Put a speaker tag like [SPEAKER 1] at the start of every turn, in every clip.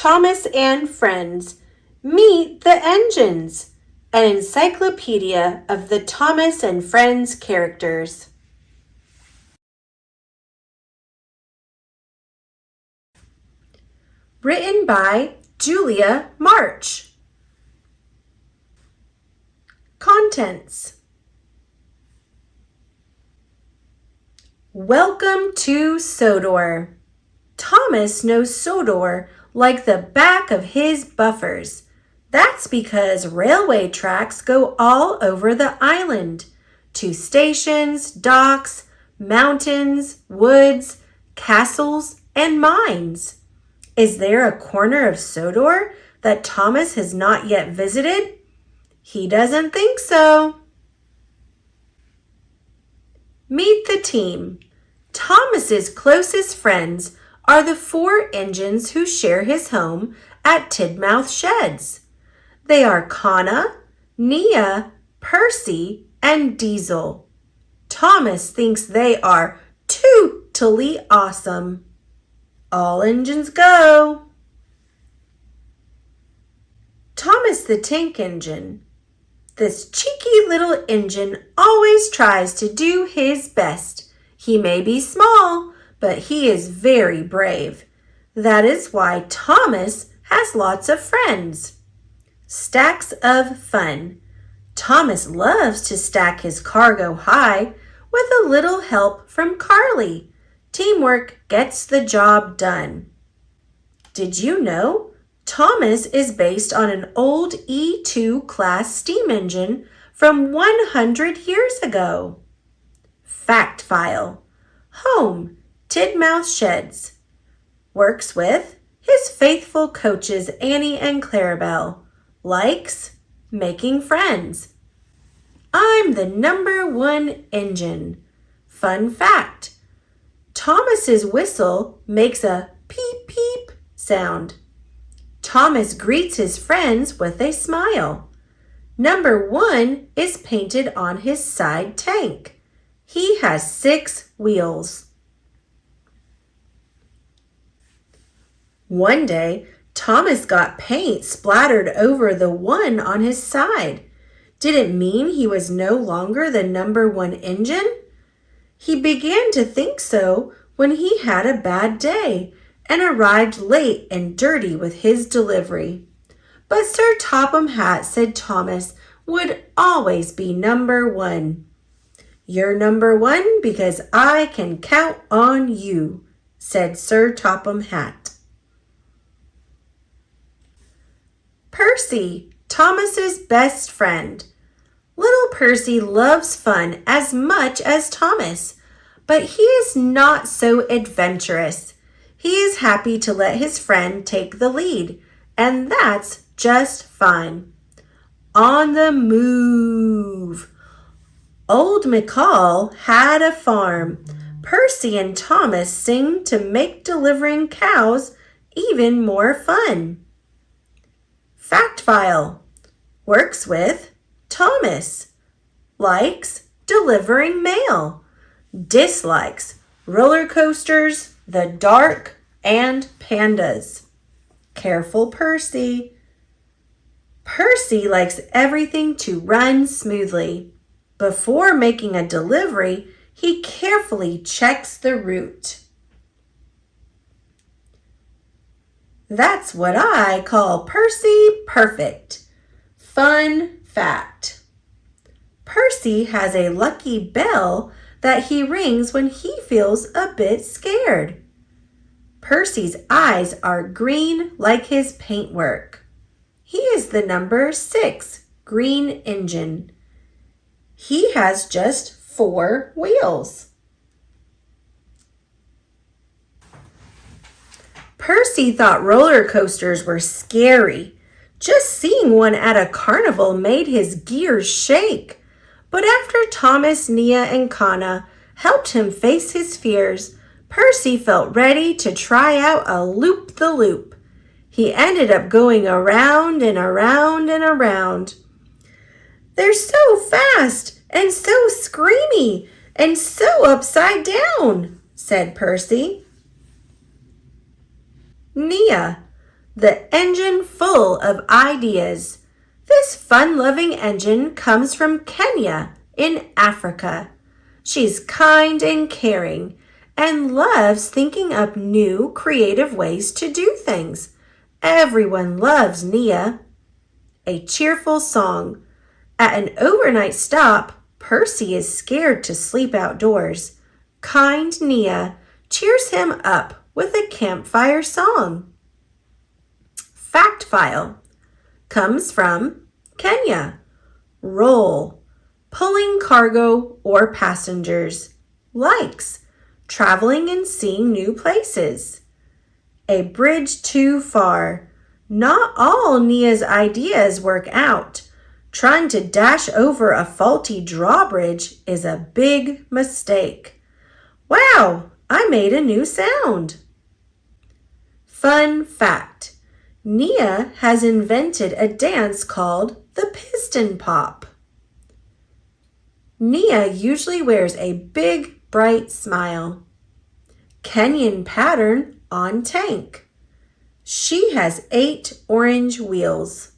[SPEAKER 1] Thomas and Friends, Meet the Engines, an encyclopedia of the Thomas and Friends characters. Written by Julia March. Contents. Welcome to Sodor. Thomas knows Sodor like the back of his buffers. That's because railway tracks go all over the island, to stations, docks, mountains, woods, castles, and mines. Is there a corner of Sodor that Thomas has not yet visited? He doesn't think so. Meet the team. Thomas's closest friends are the 4 engines who share his home at Tidmouth Sheds. They are Kana, Nia, Percy, and Diesel. Thomas thinks they are totally awesome. All engines go. Thomas the Tank Engine. This cheeky little engine always tries to do his best. He may be small, but he is very brave. That is why Thomas has lots of friends. Stacks of fun. Thomas loves to stack his cargo high with a little help from Carly. Teamwork gets the job done. Did you know Thomas is based on an old E2 class steam engine from 100 years ago? Fact file. Home, Tidmouth Sheds. Works with his faithful coaches Annie and Clarabelle. Likes making friends. I'm the #1 engine. Fun fact. Thomas's whistle makes a peep peep sound. Thomas greets his friends with a smile. #1 is painted on his side tank. He has 6 wheels. One day, Thomas got paint splattered over the 1 on his side. Did it mean he was no longer the #1 engine? He began to think so when he had a bad day and arrived late and dirty with his delivery. But Sir Topham Hatt said Thomas would always be #1. You're #1 because I can count on you, said Sir Topham Hatt. Percy, Thomas's best friend. Little Percy loves fun as much as Thomas, but he is not so adventurous. He is happy to let his friend take the lead, and that's just fine. On the move. Old McCall had a farm. Percy and Thomas sing to make delivering cows even more fun. Fact file. Works with Thomas. Likes delivering mail. Dislikes roller coasters, the dark, and pandas. Careful Percy. Percy likes everything to run smoothly. Before making a delivery, he carefully checks the route. That's what I call Percy perfect. Fun fact. Percy has a lucky bell that he rings when he feels a bit scared. Percy's eyes are green like his paintwork. He is the #6 green engine. He has just 4 wheels. Percy thought roller coasters were scary. Just seeing one at a carnival made his gears shake. But after Thomas, Nia, and Kana helped him face his fears, Percy felt ready to try out a loop-the-loop. He ended up going around and around and around. They're so fast and so screamy and so upside down, said Percy. Nia, the engine full of ideas. This fun-loving engine comes from Kenya in Africa. She's kind and caring and loves thinking up new, creative ways to do things. Everyone loves Nia. A cheerful song. At an overnight stop, Percy is scared to sleep outdoors. Kind Nia cheers him up with a campfire song. Fact file comes from Kenya. Roll, pulling cargo or passengers. Likes, traveling and seeing new places. A bridge too far. Not all Nia's ideas work out. Trying to dash over a faulty drawbridge is a big mistake. Wow, I made a new sound. Fun fact. Nia has invented a dance called the piston pop. Nia usually wears a big, bright smile. Kenyan pattern on tank. She has 8 orange wheels.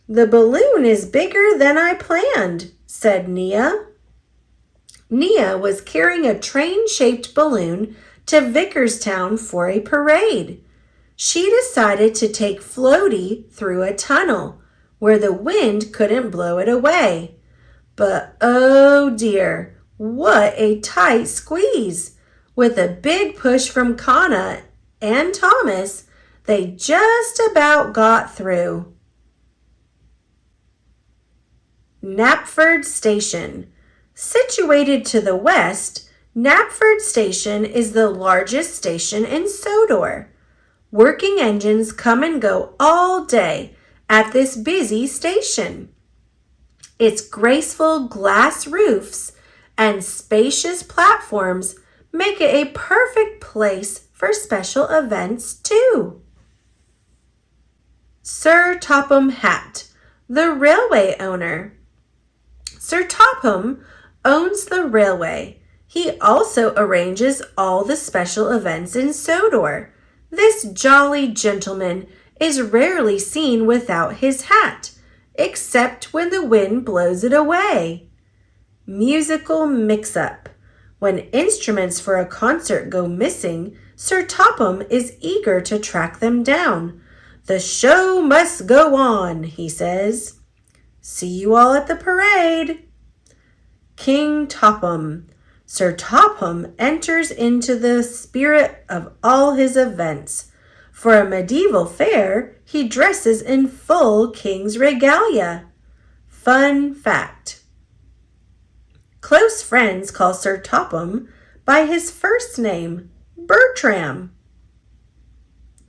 [SPEAKER 1] The balloon is bigger than I planned, said Nia. Nia was carrying a train-shaped balloon to Vickerstown for a parade. She decided to take Floaty through a tunnel where the wind couldn't blow it away. But oh dear, what a tight squeeze! With a big push from Kana and Thomas, they just about got through. Knapford Station. Situated to the west, Knapford Station is the largest station in Sodor. Working engines come and go all day at this busy station. Its graceful glass roofs and spacious platforms make it a perfect place for special events too. Sir Topham Hatt, the railway owner. Sir Topham owns the railway. He also arranges all the special events in Sodor. This jolly gentleman is rarely seen without his hat, except when the wind blows it away. Musical mix-up. When instruments for a concert go missing, Sir Topham is eager to track them down. The show must go on, he says. See you all at the parade. King Topham. Sir Topham enters into the spirit of all his events. For a medieval fair, he dresses in full king's regalia. Fun fact. Close friends call Sir Topham by his first name, Bertram.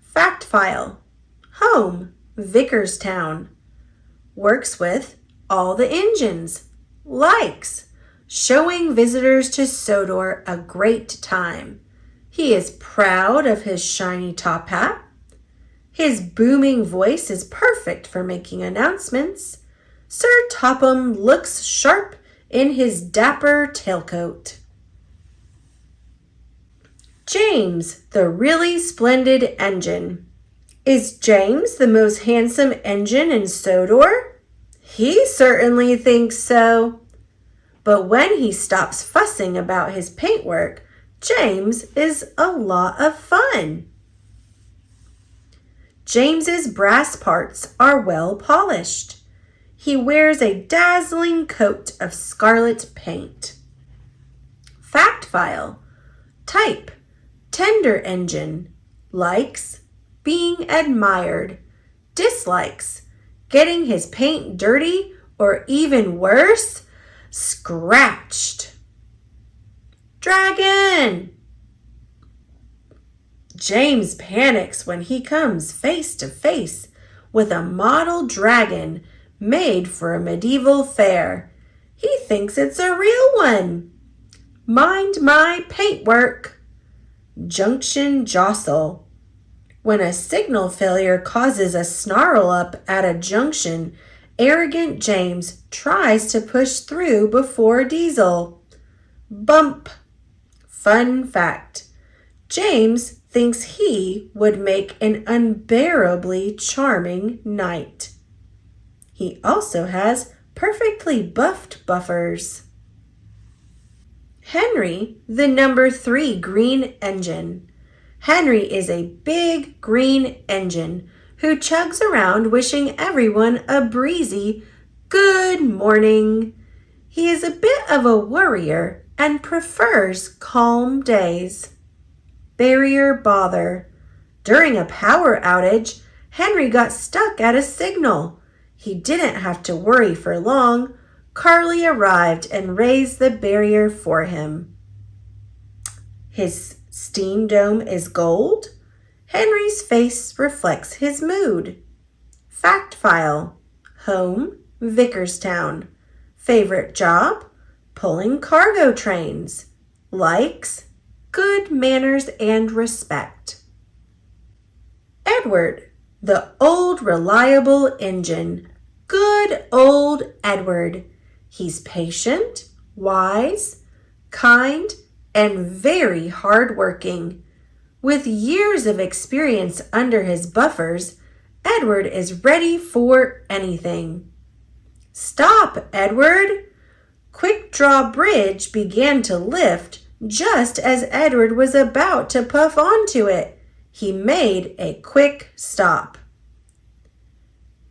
[SPEAKER 1] Fact file. Home, Vickerstown. Works with all the engines. Likes, showing visitors to Sodor a great time. He is proud of his shiny top hat. His booming voice is perfect for making announcements. Sir Topham looks sharp in his dapper tailcoat. James, the really splendid engine. Is James the most handsome engine in Sodor? He certainly thinks so. But when he stops fussing about his paintwork, James is a lot of fun. James's brass parts are well polished. He wears a dazzling coat of scarlet paint. Fact file. Type, tender engine. Likes, being admired. Dislikes, getting his paint dirty or even worse, scratched. Dragon! James panics when he comes face to face with a model dragon made for a medieval fair. He thinks it's a real one. Mind my paintwork. Junction jostle. When a signal failure causes a snarl up at a junction, arrogant James tries to push through before Diesel. Bump. Fun fact. James thinks he would make an unbearably charming knight. He also has perfectly buffed buffers. Henry, the number 3 green engine. Henry is a big green engine who chugs around wishing everyone a breezy good morning. He is a bit of a worrier and prefers calm days. Barrier bother. During a power outage, Henry got stuck at a signal. He didn't have to worry for long. Carly arrived and raised the barrier for him. His steam dome is gold. Henry's face reflects his mood. Fact file. Home, Vickerstown. Favorite job? Pulling cargo trains. Likes? Good manners and respect. Edward, the old reliable engine. Good old Edward. He's patient, wise, kind, and very hardworking. With years of experience under his buffers, Edward is ready for anything. Stop, Edward! Quick Draw Bridge began to lift just as Edward was about to puff onto it. He made a quick stop.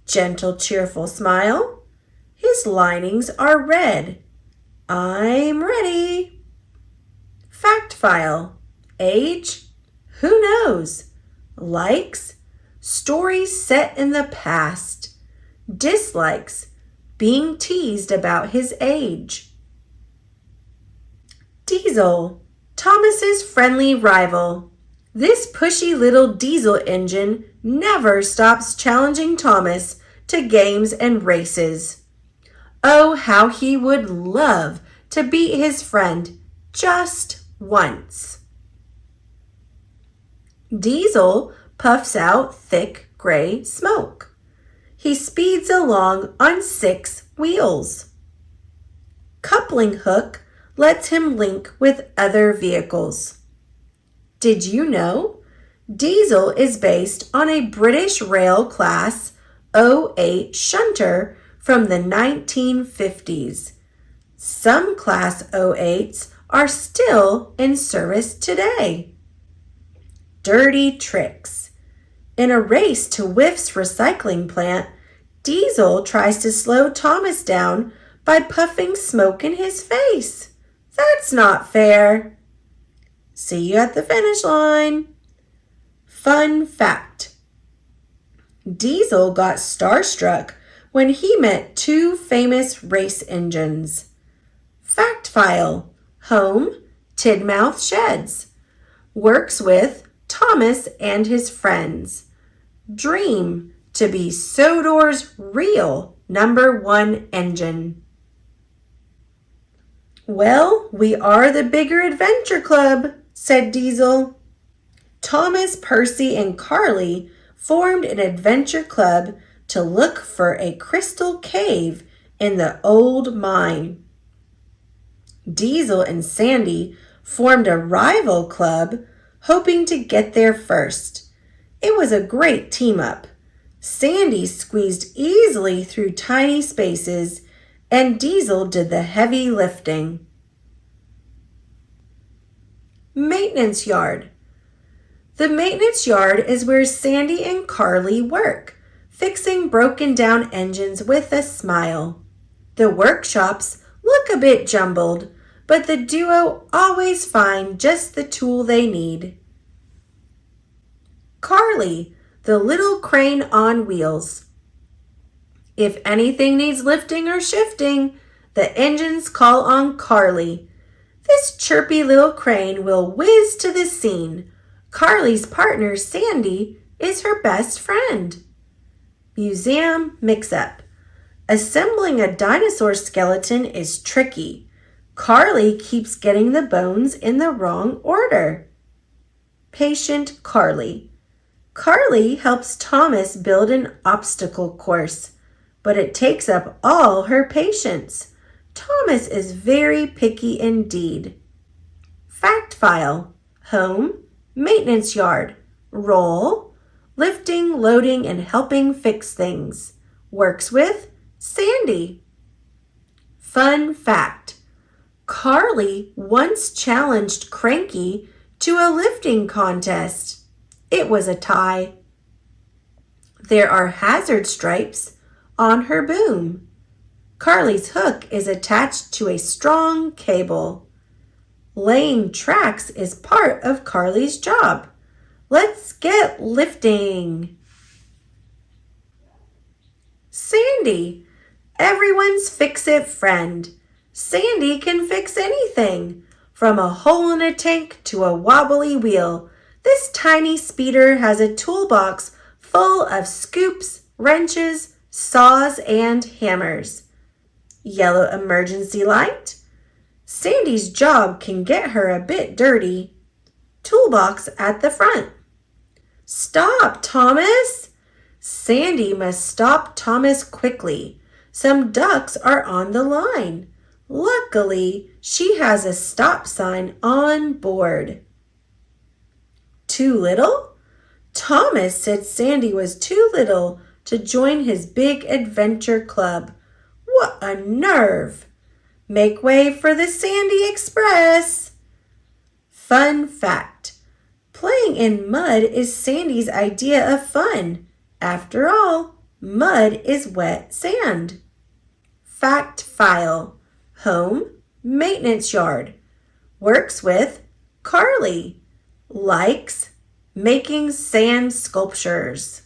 [SPEAKER 1] Gentle, cheerful smile. His linings are red. I'm ready. Fact file. Age? Who knows? Likes? Stories set in the past. Dislikes? Being teased about his age. Diesel, Thomas's friendly rival. This pushy little diesel engine never stops challenging Thomas to games and races. Oh, how he would love to beat his friend just once. Diesel puffs out thick gray smoke. He speeds along on 6 wheels. Coupling hook lets him link with other vehicles. Did you know? Diesel is based on a British Rail Class 08 shunter from the 1950s. Some Class 08s are still in service today. Dirty tricks. In a race to Whiff's recycling plant, Diesel tries to slow Thomas down by puffing smoke in his face. That's not fair. See you at the finish line. Fun fact. Diesel got starstruck when he met 2 famous race engines. Fact file. Home, Tidmouth Sheds. Works with Thomas and his friends. Dream to be Sodor's real number 1 engine. Well, we are the bigger adventure club, said Diesel. Thomas, Percy, and Carly formed an adventure club to look for a crystal cave in the old mine. Diesel and Sandy formed a rival club, hoping to get there first. It was a great team-up. Sandy squeezed easily through tiny spaces, and Diesel did the heavy lifting. Maintenance yard. The maintenance yard is where Sandy and Carly work, fixing broken down engines with a smile. The workshops look a bit jumbled, but the duo always find just the tool they need. Carly, the little crane on wheels. If anything needs lifting or shifting, the engines call on Carly. This chirpy little crane will whiz to the scene. Carly's partner, Sandy, is her best friend. Museum mix-up. Assembling a dinosaur skeleton is tricky. Carly keeps getting the bones in the wrong order. Patient Carly. Carly helps Thomas build an obstacle course, but it takes up all her patience. Thomas is very picky indeed. Fact file. Home, maintenance yard. Roll, lifting, loading, and helping fix things. Works with Sandy. Fun fact: Carly once challenged Cranky to a lifting contest. It was a tie. There are hazard stripes on her boom. Carly's hook is attached to a strong cable. Laying tracks is part of Carly's job. Let's get lifting. Sandy, everyone's fix-it friend. Sandy can fix anything, from a hole in a tank to a wobbly wheel. This tiny speeder has a toolbox full of scoops, wrenches, saws, and hammers. Yellow emergency light. Sandy's job can get her a bit dirty. Toolbox at the front. Stop, Thomas! Sandy must stop Thomas quickly. Some ducks are on the line. Luckily, she has a stop sign on board. Too little? Thomas said Sandy was too little to join his big adventure club. What a nerve! Make way for the Sandy Express. Fun fact: playing in mud is Sandy's idea of fun. After all, mud is wet sand. Fact file: home, maintenance yard. Works with Carly. Likes making sand sculptures.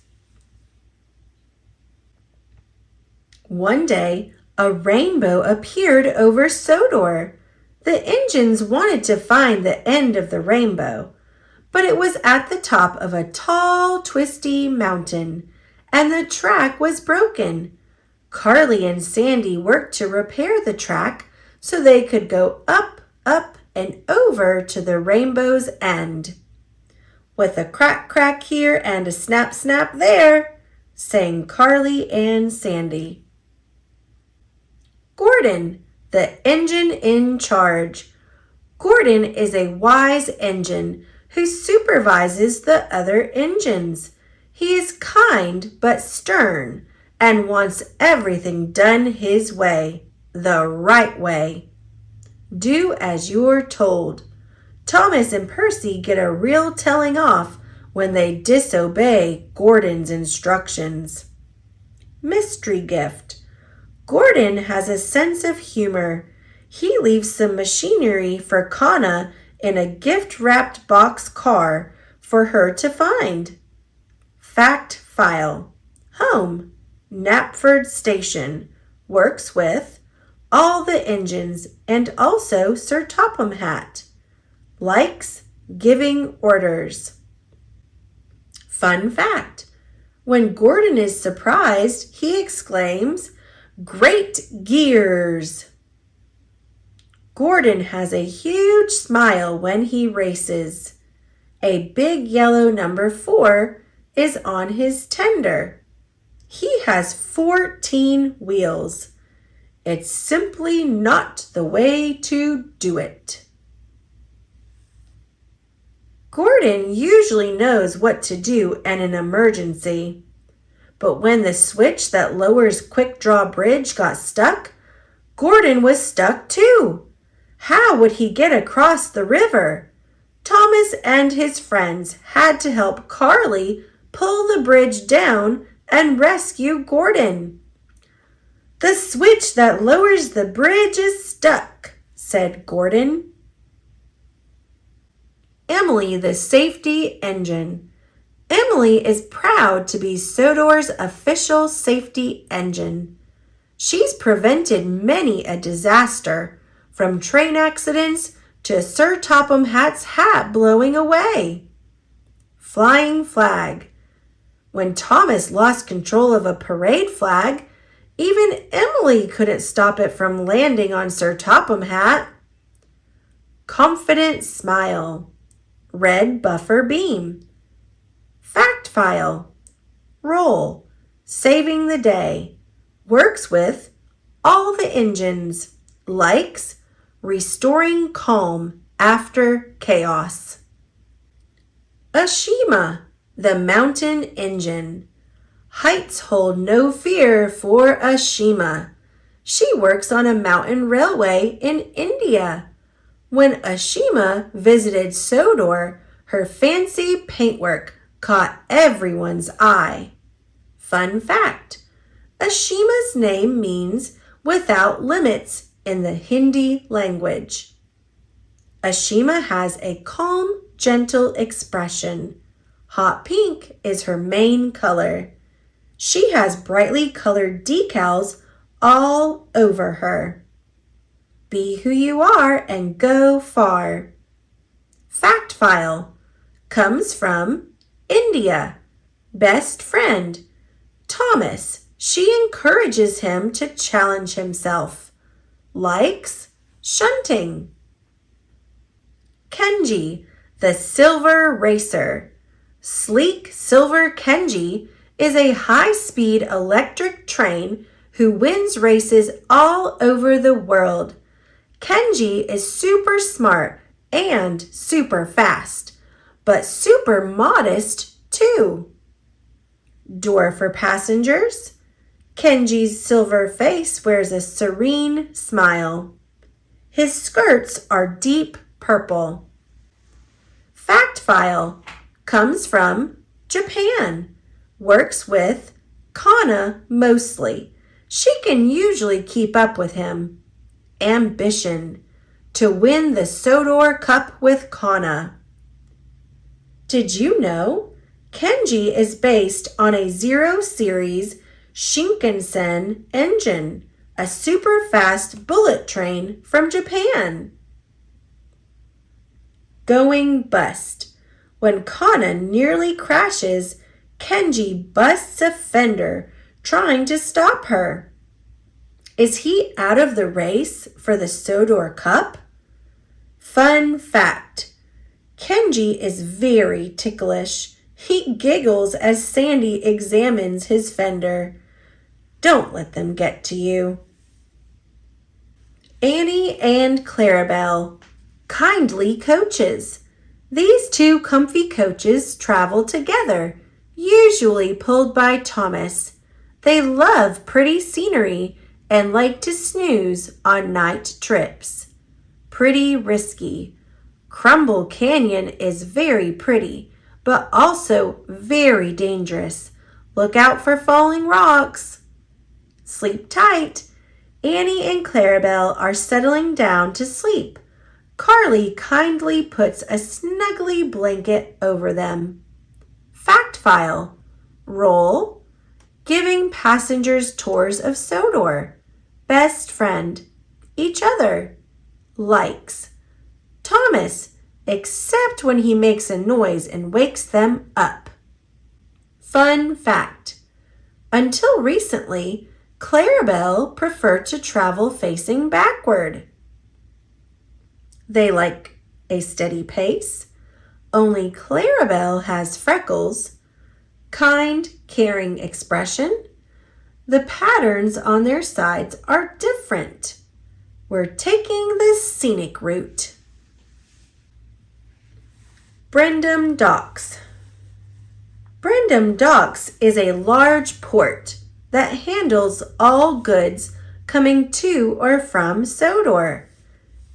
[SPEAKER 1] One day, a rainbow appeared over Sodor. The engines wanted to find the end of the rainbow, but it was at the top of a tall, twisty mountain, and the track was broken. Carly and Sandy worked to repair the track so they could go up, up, and over to the rainbow's end. With a crack, crack here and a snap, snap there, sang Carly and Sandy. Gordon, the engine in charge. Gordon is a wise engine who supervises the other engines. He is kind but stern and wants everything done his way, the right way. Do as you're told. Thomas and Percy get a real telling off when they disobey Gordon's instructions. Mystery gift. Gordon has a sense of humor. He leaves some machinery for Kana in a gift-wrapped box car for her to find. Fact file. Home, Knapford Station. Works with all the engines and also Sir Topham Hatt. Likes giving orders. Fun fact: when Gordon is surprised, he exclaims, "Great gears!" Gordon has a huge smile when he races. A big yellow number 4 is on his tender. He has 14 wheels. It's simply not the way to do it. Gordon usually knows what to do in an emergency. But when the switch that lowers Quick Draw Bridge got stuck, Gordon was stuck too. How would he get across the river? Thomas and his friends had to help Carly pull the bridge down and rescue Gordon. "The switch that lowers the bridge is stuck," said Gordon. Emily, the safety engine. Emily is proud to be Sodor's official safety engine. She's prevented many a disaster, from train accidents to Sir Topham Hatt's hat blowing away. Flying flag. When Thomas lost control of a parade flag, even Emily couldn't stop it from landing on Sir Topham Hatt. Confident smile. Red buffer beam. Fact file. Roll. Saving the day. Works with all the engines. Likes restoring calm after chaos. Ashima, the mountain engine. Heights hold no fear for Ashima. She works on a mountain railway in India. When Ashima visited Sodor, her fancy paintwork caught everyone's eye. Fun fact: Ashima's name means without limits in the Hindi language. Ashima has a calm, gentle expression. Hot pink is her main color. She has brightly colored decals all over her. Be who you are and go far. Fact file comes from India. Best friend Thomas. She encourages him to challenge himself. Likes shunting. Kenji, the silver racer. Sleek silver Kenji is a high-speed electric train who wins races all over the world. Kenji is super smart and super fast, but super modest too. Door for passengers. Kenji's silver face wears a serene smile. His skirts are deep purple. Fact file comes from Japan. Works with Kana mostly. She can usually keep up with him. Ambition: to win the Sodor Cup with Kana. Did you know Kenji is based on a Zero Series Shinkansen engine, a super fast bullet train from Japan? Going bust. When Kana nearly crashes, Kenji busts a fender trying to stop her. Is he out of the race for the Sodor Cup? Fun fact: Kenji is very ticklish. He giggles as Sandy examines his fender. Don't let them get to you. Annie and Clarabelle, kindly coaches. These two comfy coaches travel together, usually pulled by Thomas. They love pretty scenery and like to snooze on night trips. Pretty risky. Crumble Canyon is very pretty, but also very dangerous. Look out for falling rocks. Sleep tight. Annie and Clarabelle are settling down to sleep. Carly kindly puts a snuggly blanket over them. Fact file. Roll. Giving passengers tours of Sodor. Best friend. Each other. Likes. Thomas, except when he makes a noise and wakes them up. Fun fact: until recently, Clarabelle preferred to travel facing backward. They like a steady pace. Only Clarabelle has freckles. Kind, caring expression. The patterns on their sides are different. We're taking the scenic route. Brendam Docks. Brendam Docks is a large port that handles all goods coming to or from Sodor.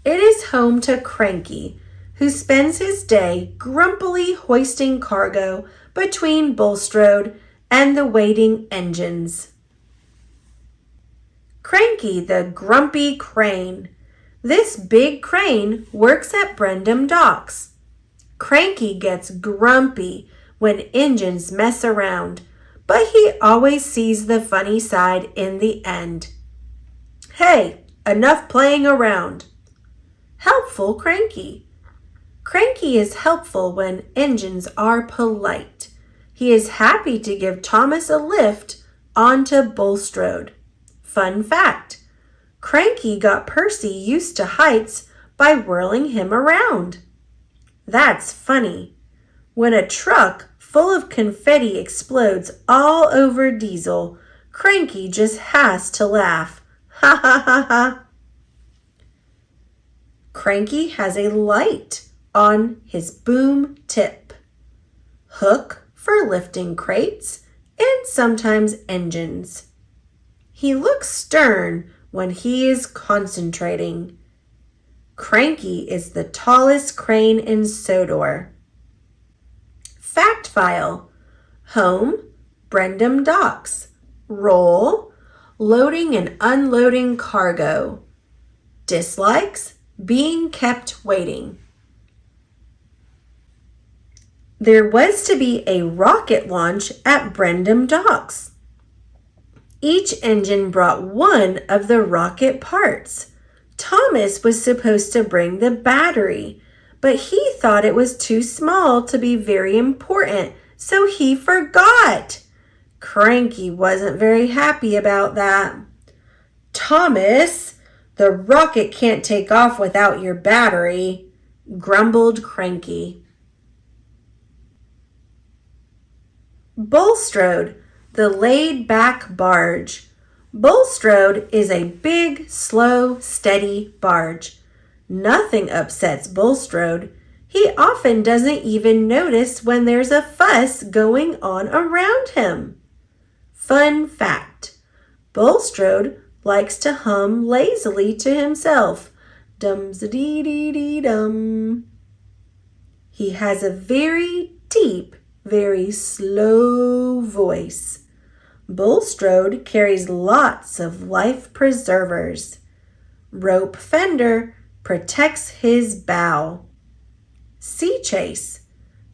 [SPEAKER 1] It is home to Cranky, who spends his day grumpily hoisting cargo between Bulstrode and the waiting engines. Cranky, the grumpy crane. This big crane works at Brendam Docks. Cranky gets grumpy when engines mess around, but he always sees the funny side in the end. Hey, enough playing around. Helpful Cranky. Cranky is helpful when engines are polite. He is happy to give Thomas a lift onto Bulstrode. Fun fact: Cranky got Percy used to heights by whirling him around. That's funny. When a truck full of confetti explodes all over Diesel, Cranky just has to laugh. Ha ha ha ha. Cranky has a light on his boom tip. hook for lifting crates, and sometimes engines. He looks stern when he is concentrating. Cranky is the tallest crane in Sodor. Fact file. Home, Brendam Docks. Role, loading and unloading cargo. Dislikes, being kept waiting. There was to be a rocket launch at Brendam Docks. Each engine brought one of the rocket parts. Thomas was supposed to bring the battery, but he thought it was too small to be very important, so he forgot. Cranky wasn't very happy about that. "Thomas, the rocket can't take off without your battery," grumbled Cranky. Bulstrode, the laid-back barge. Bulstrode is a big, slow, steady barge. Nothing upsets Bulstrode. He often doesn't even notice when there's a fuss going on around him. Fun fact: Bulstrode likes to hum lazily to himself. Dum-za-dee-dee-dee-dum. He has a very deep, very slow voice. Bulstrode carries lots of life preservers. Rope fender protects his bow. Sea chase.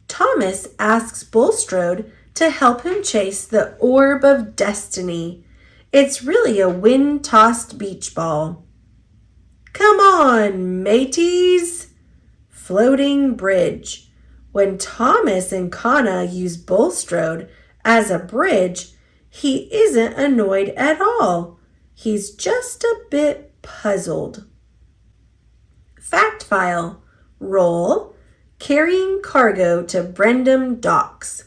[SPEAKER 1] Thomas asks Bulstrode to help him chase the orb of destiny. It's really a wind-tossed beach ball. "Come on, mateys!" Floating bridge. When Thomas and Kana use Bulstrode as a bridge, he isn't annoyed at all. He's just a bit puzzled. Fact file. Role, carrying cargo to Brendam Docks.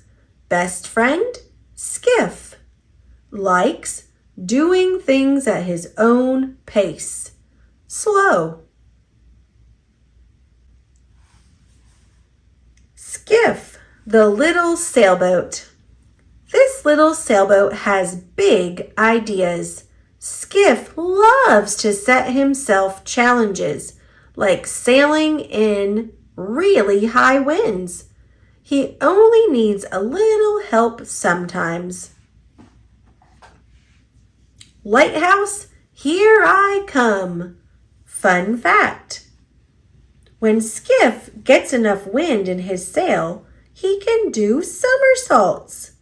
[SPEAKER 1] Best friend, Skiff. Likes, doing things at his own pace. Slow. Skiff, the little sailboat. This little sailboat has big ideas. Skiff loves to set himself challenges, like sailing in really high winds. He only needs a little help sometimes. Lighthouse, here I come. Fun fact: when Skiff gets enough wind in his sail, he can do somersaults.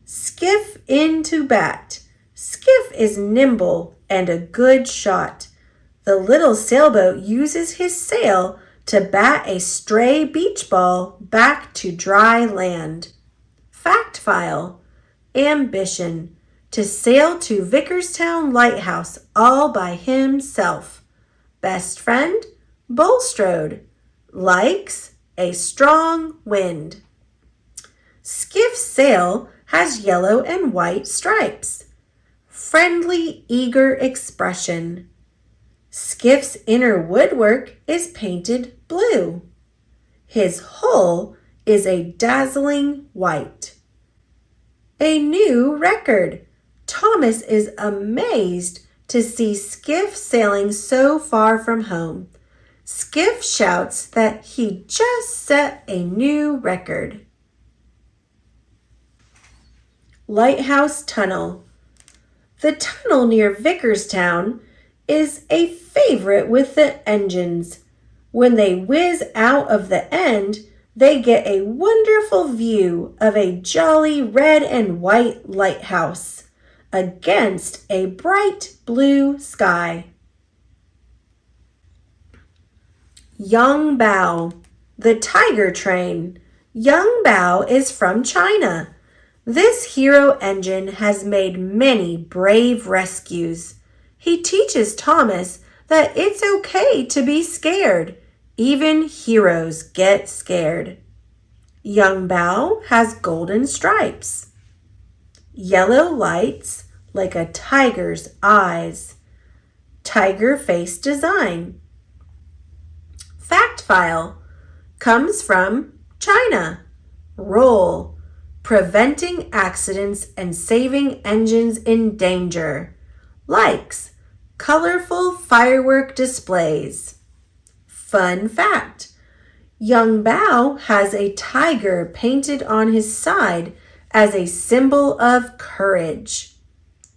[SPEAKER 1] Skiff into bat. Skiff is nimble and a good shot. The little sailboat uses his sail to bat a stray beach ball back to dry land. Fact file. Ambition. To sail to Vickerstown Lighthouse all by himself. Best friend, Bulstrode. Likes a strong wind. Skiff's sail has yellow and white stripes. Friendly, eager expression. Skiff's inner woodwork is painted blue. His hull is a dazzling white. A new record. Thomas is amazed to see Skiff sailing so far from home. Skiff shouts that he just set a new record. Lighthouse Tunnel. The tunnel near Vickerstown is a favorite with the engines. When they whiz out of the end, they get a wonderful view of a jolly red and white lighthouse against a bright blue sky. Yang Bao, the tiger train. Yang Bao is from China. This hero engine has made many brave rescues. He teaches Thomas that it's okay to be scared. Even heroes get scared. Yang Bao has golden stripes. Yellow lights like a tiger's eyes. Tiger face design. Fact file. Comes from China. Roll, preventing accidents and saving engines in danger. Likes, colorful firework displays. Fun fact, young Bao has a tiger painted on his side as a symbol of courage.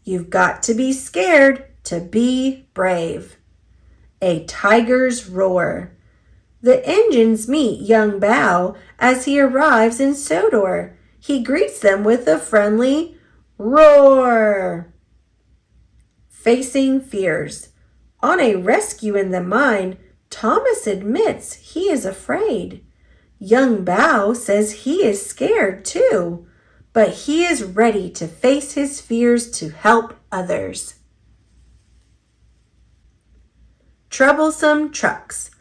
[SPEAKER 1] You've got to be scared to be brave. A tiger's roar. The engines meet young Bao as he arrives in Sodor. He greets them with a friendly roar. Facing fears. On a rescue in the mine, Thomas admits he is afraid. Young Bao says he is scared too, but he is ready to face his fears to help others. Troublesome trucks.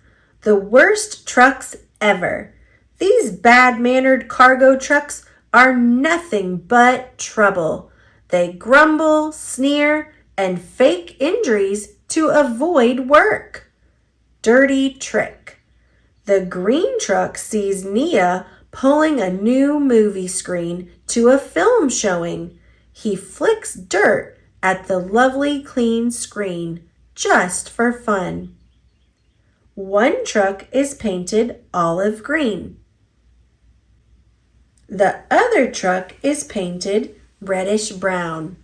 [SPEAKER 1] The worst trucks ever. These bad-mannered cargo trucks are nothing but trouble. They grumble, sneer, and fake injuries to avoid work. Dirty trick. The green truck sees Nia pulling a new movie screen to a film showing. He flicks dirt at the lovely clean screen just for fun. One truck is painted olive green. The other truck is painted reddish brown.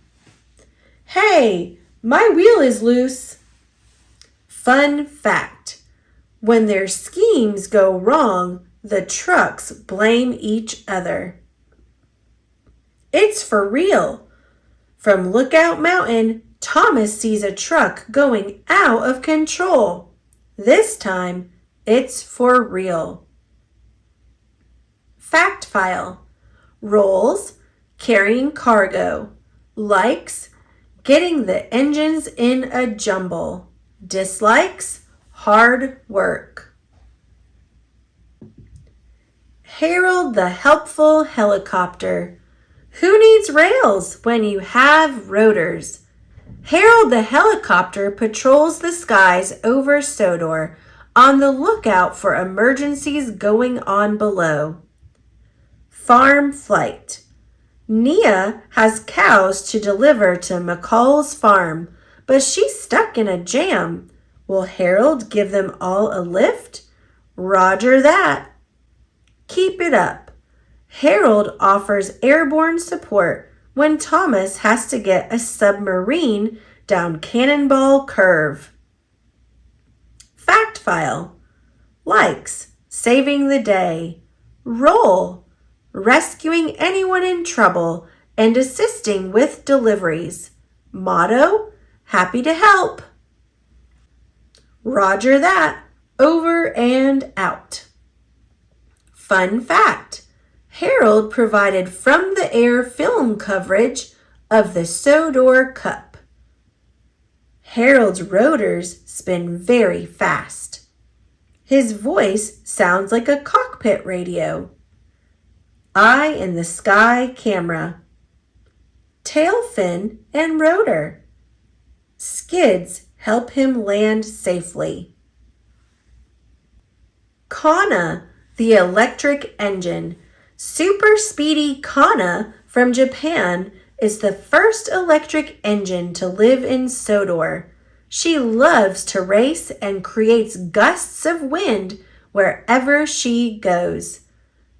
[SPEAKER 1] Hey, my wheel is loose. Fun fact, when their schemes go wrong, the trucks blame each other. It's for real. From Lookout Mountain, Thomas sees a truck going out of control. This time, it's for real. Fact file. Rolls, carrying cargo. Likes, getting the engines in a jumble. Dislikes, hard work. Harold the helpful helicopter. Who needs rails when you have rotors? Harold the helicopter patrols the skies over Sodor, on the lookout for emergencies going on below. Farm flight. Nia has cows to deliver to McCall's farm, but she's stuck in a jam. Will Harold give them all a lift? Roger that. Keep it up. Harold offers airborne support when Thomas has to get a submarine down Cannonball Curve. Fact file. Likes, saving the day. Roll, rescuing anyone in trouble and assisting with deliveries. Motto, happy to help. Roger that, over and out. Fun fact. Harold provided from-the-air film coverage of the Sodor Cup. Harold's rotors spin very fast. His voice sounds like a cockpit radio. Eye in the sky camera. Tail fin and rotor. Skids help him land safely. Kana, the electric engine. Super speedy Kana from Japan is the first electric engine to live in Sodor. She loves to race and creates gusts of wind wherever she goes.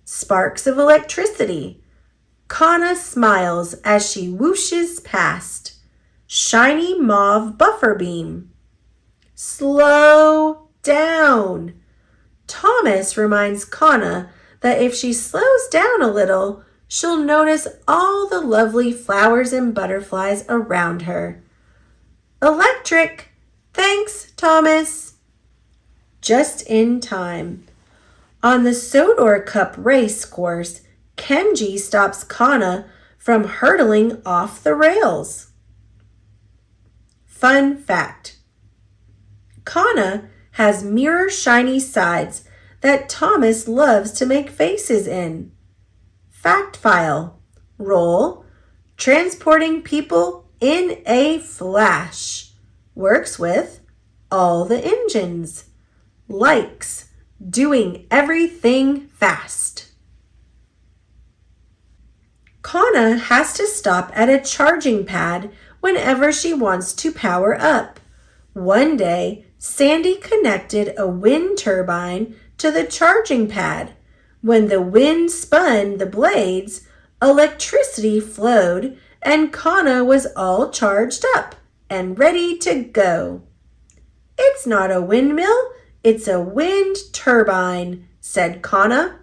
[SPEAKER 1] Sparks of electricity. Kana smiles as she whooshes past. Shiny mauve buffer beam. Slow down. Thomas reminds Kana that if she slows down a little, she'll notice all the lovely flowers and butterflies around her. Electric! Thanks, Thomas! Just in time. On the Sodor Cup race course, Kenji stops Kana from hurtling off the rails. Fun fact. Kana has mirror shiny sides that Thomas loves to make faces in. Fact file. Roll, transporting people in a flash. Works with all the engines. Likes, doing everything fast. Kana has to stop at a charging pad whenever she wants to power up. One day, Sandy connected a wind turbine to the charging pad. When the wind spun the blades, electricity flowed and Kana was all charged up and ready to go. "It's not a windmill, it's a wind turbine," said Kana.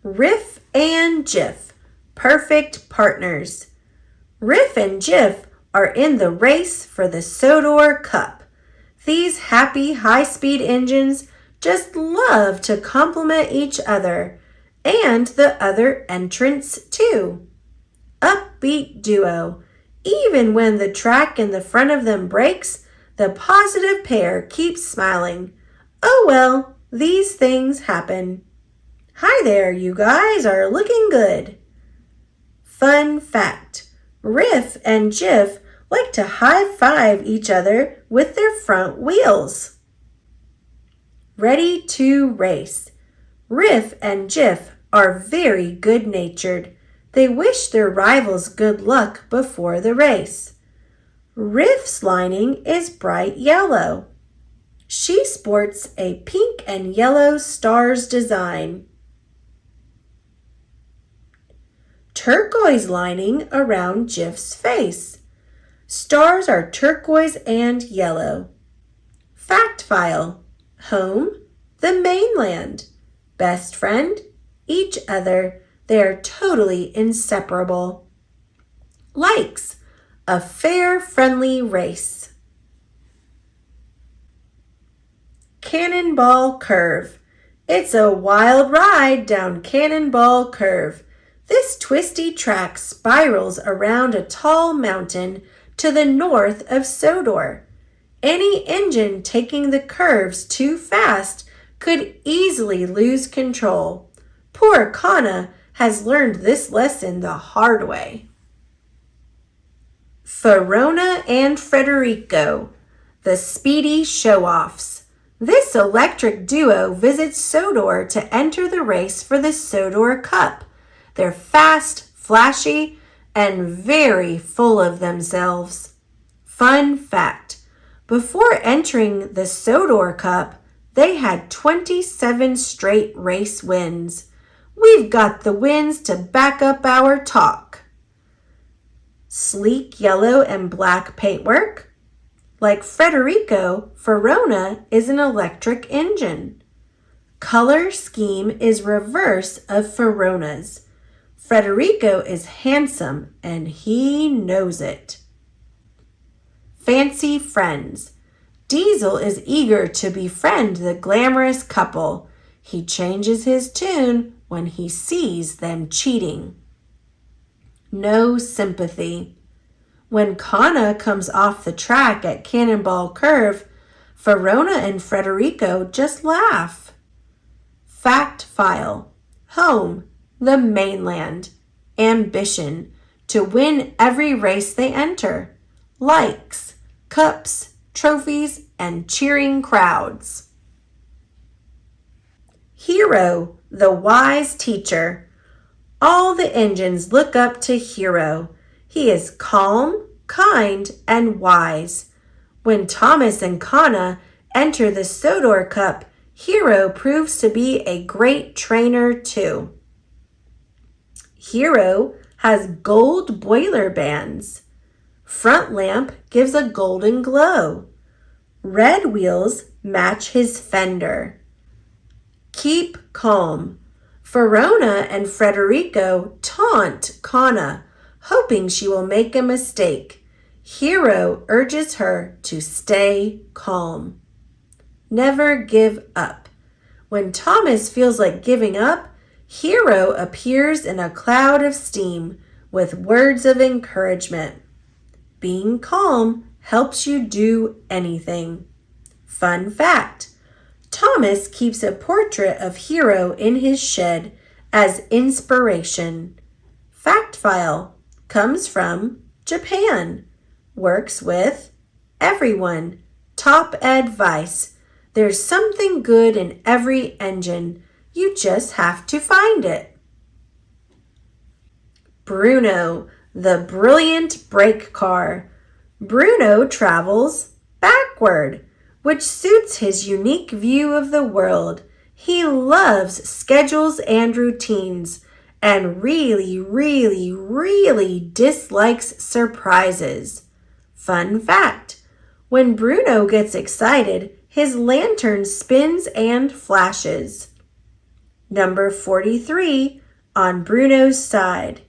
[SPEAKER 1] Riff and Jiff, perfect partners. Riff and Jiff are in the race for the Sodor Cup. These happy high-speed engines just love to compliment each other and the other entrants too. Upbeat duo. Even when the track in the front of them breaks, the positive pair keeps smiling. Oh well, these things happen. Hi there, you guys are looking good. Fun fact. Riff and Jiff like to high-five each other with their front wheels. Ready to race. Riff and Jiff are very good-natured. They wish their rivals good luck before the race. Riff's lining is bright yellow. She sports a pink and yellow stars design. Turquoise lining around Jiff's face. Stars are turquoise and yellow. Fact file. Home, the mainland. Best friend, each other. They are totally inseparable. Likes, a fair, friendly race. Cannonball Curve. It's a wild ride down Cannonball Curve. This twisty track spirals around a tall mountain to the north of Sodor. Any engine taking the curves too fast could easily lose control. Poor Kana has learned this lesson the hard way. Verona and Federico, the speedy show-offs. This electric duo visits Sodor to enter the race for the Sodor Cup. They're fast, flashy, and very full of themselves. Fun fact. Before entering the Sodor Cup, they had 27 straight race wins. We've got the wins to back up our talk. Sleek yellow and black paintwork. Like Federico, Verona is an electric engine. Color scheme is reverse of Verona's. Federico is handsome and he knows it. Fancy friends. Diesel is eager to befriend the glamorous couple. He changes his tune when he sees them cheating. No sympathy. When Kana comes off the track at Cannonball Curve, Verona and Federico just laugh. Fact file. Home, the mainland. Ambition, to win every race they enter. Likes, cups, trophies, and cheering crowds. Hero, the wise teacher. All the engines look up to Hero. He is calm, kind, and wise. When Thomas and Kana enter the Sodor Cup, Hero proves to be a great trainer too. Hero has gold boiler bands. Front lamp gives a golden glow. Red wheels match his fender. Keep calm. Verona and Federico taunt Kana, hoping she will make a mistake. Hero urges her to stay calm. Never give up. When Thomas feels like giving up, Hero appears in a cloud of steam with words of encouragement. Being calm helps you do anything. Fun fact. Thomas keeps a portrait of Hero in his shed as inspiration. Fact file comes from Japan. Works with everyone. Top advice. There's something good in every engine. You just have to find it. Bruno, the brilliant brake car. Bruno travels backward, which suits his unique view of the world. He loves schedules and routines and really, really, really dislikes surprises. Fun fact, when Bruno gets excited, his lantern spins and flashes. Number 43 on Bruno's side.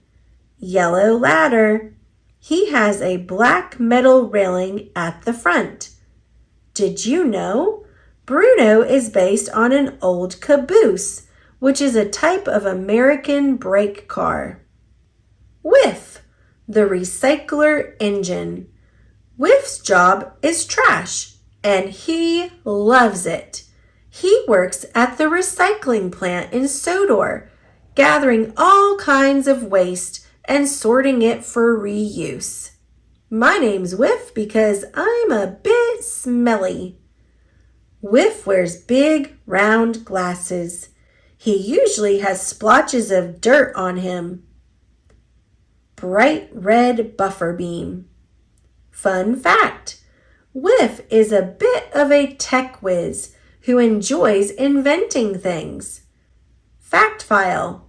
[SPEAKER 1] Yellow ladder. He has a black metal railing at the front. Did you know? Bruno is based on an old caboose, which is a type of American brake car. Whiff, the recycler engine. Whiff's job is trash, and he loves it. He works at the recycling plant in Sodor, gathering all kinds of waste and sorting it for reuse. My name's Whiff because I'm a bit smelly. Whiff wears big, round glasses. He usually has splotches of dirt on him. Bright red buffer beam. Fun fact, Whiff is a bit of a tech whiz who enjoys inventing things. Fact file.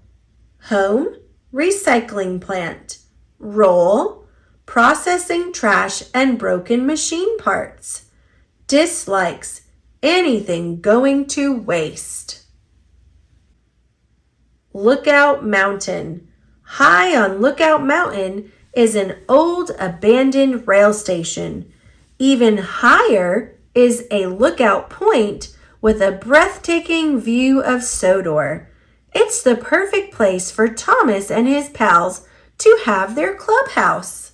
[SPEAKER 1] Home, recycling plant. Role, processing trash and broken machine parts. Dislikes, anything going to waste. Lookout Mountain. High on Lookout Mountain is an old abandoned rail station. Even higher is a lookout point with a breathtaking view of Sodor. It's the perfect place for Thomas and his pals to have their clubhouse.